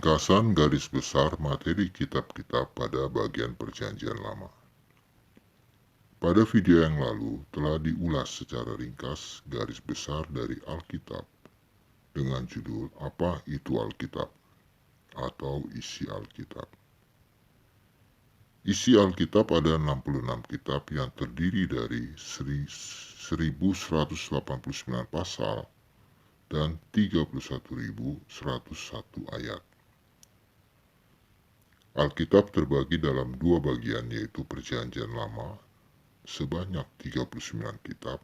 Ringkasan garis besar materi kitab-kitab pada bagian Perjanjian Lama. Pada video yang lalu telah diulas secara ringkas garis besar dari Alkitab dengan judul "Apa itu Alkitab?" atau isi Alkitab. Isi Alkitab ada 66 kitab yang terdiri dari 1189 pasal dan 31.101 ayat. Alkitab terbagi dalam dua bagian, yaitu Perjanjian Lama sebanyak 39 kitab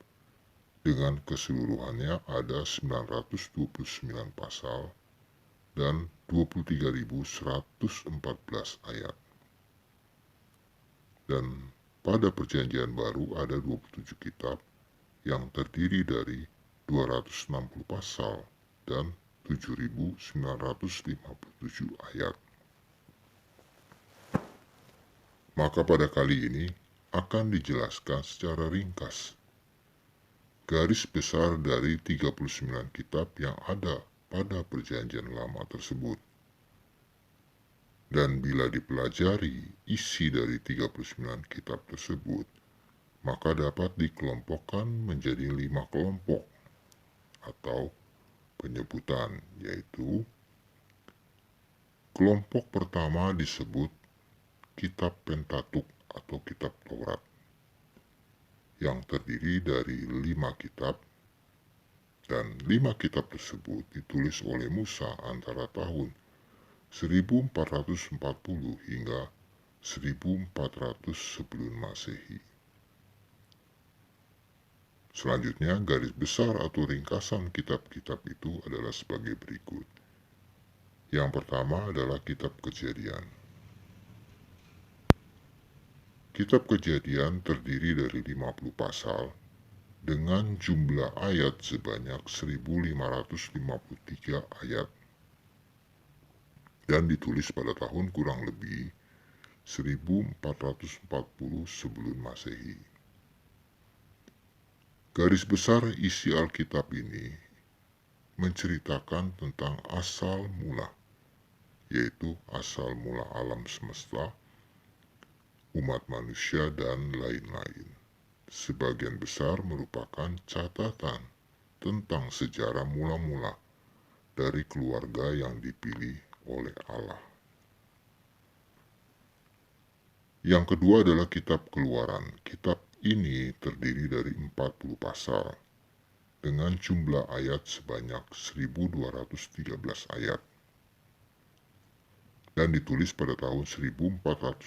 dengan keseluruhannya ada 929 pasal dan 23.114 ayat. Dan pada Perjanjian Baru ada 27 kitab yang terdiri dari 260 pasal dan 7.957 ayat. Maka pada kali ini akan dijelaskan secara ringkas garis besar dari 39 kitab yang ada pada Perjanjian Lama tersebut. Dan bila dipelajari isi dari 39 kitab tersebut, maka dapat dikelompokkan menjadi 5 kelompok atau penyebutan, yaitu kelompok pertama disebut kitab Pentatuk atau kitab Taurat, yang terdiri dari 5 kitab, dan 5 kitab tersebut ditulis oleh Musa antara tahun 1440 hingga 1400 sebelum Masehi. Selanjutnya, garis besar atau ringkasan kitab-kitab itu adalah sebagai berikut. Yang pertama adalah kitab Kejadian. Kitab Kejadian terdiri dari 50 pasal dengan jumlah ayat sebanyak 1553 ayat dan ditulis pada tahun kurang lebih 1440 sebelum Masehi. Garis besar isi Alkitab ini menceritakan tentang asal mula, yaitu asal mula alam semesta, umat manusia, dan lain-lain. Sebagian besar merupakan catatan tentang sejarah mula-mula dari keluarga yang dipilih oleh Allah. Yang kedua adalah kitab Keluaran. Kitab ini terdiri dari 40 pasal dengan jumlah ayat sebanyak 1213 ayat dan ditulis pada tahun 1440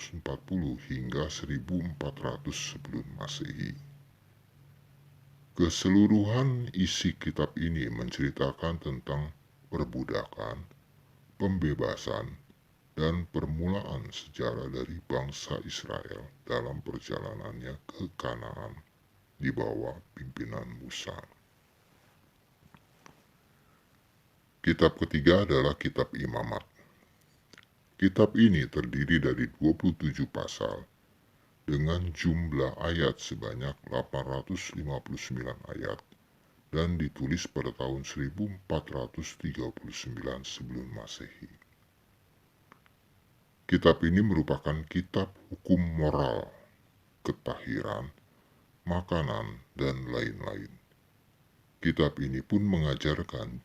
hingga 1400 sebelum Masehi. Keseluruhan isi kitab ini menceritakan tentang perbudakan, pembebasan, dan permulaan sejarah dari bangsa Israel dalam perjalanannya ke Kanaan di bawah pimpinan Musa. Kitab ketiga adalah kitab Imamat. Kitab ini terdiri dari 27 pasal dengan jumlah ayat sebanyak 859 ayat dan ditulis pada tahun 1439 sebelum Masehi. Kitab ini merupakan kitab hukum moral, ketahiran, makanan, dan lain-lain. Kitab ini pun mengajarkan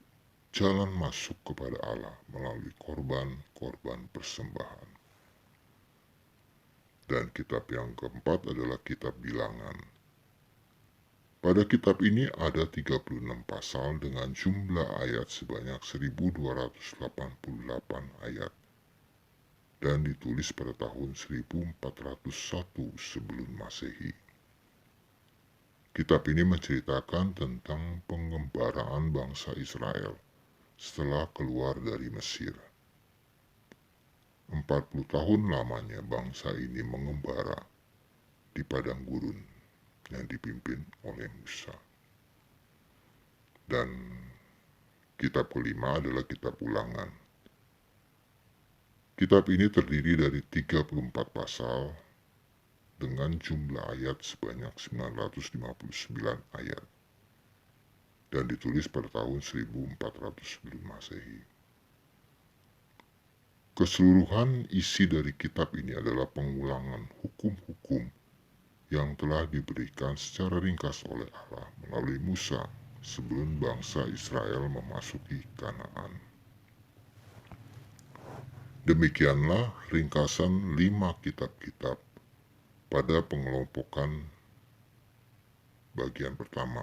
jalan masuk kepada Allah melalui korban-korban persembahan. Dan kitab yang keempat adalah kitab Bilangan. Pada kitab ini ada 36 pasal dengan jumlah ayat sebanyak 1288 ayat dan ditulis pada tahun 1401 sebelum Masehi. Kitab ini menceritakan tentang pengembaraan bangsa Israel setelah keluar dari Mesir. 40 tahun lamanya bangsa ini mengembara di padang gurun yang dipimpin oleh Musa. Dan kitab kelima adalah kitab Ulangan. Kitab ini terdiri dari 34 pasal dengan jumlah ayat sebanyak 959 ayat dan ditulis pada tahun 1400 sebelum Masehi. Keseluruhan isi dari kitab ini adalah pengulangan hukum-hukum yang telah diberikan secara ringkas oleh Allah melalui Musa sebelum bangsa Israel memasuki Kanaan. Demikianlah ringkasan 5 kitab-kitab pada pengelompokan bagian pertama.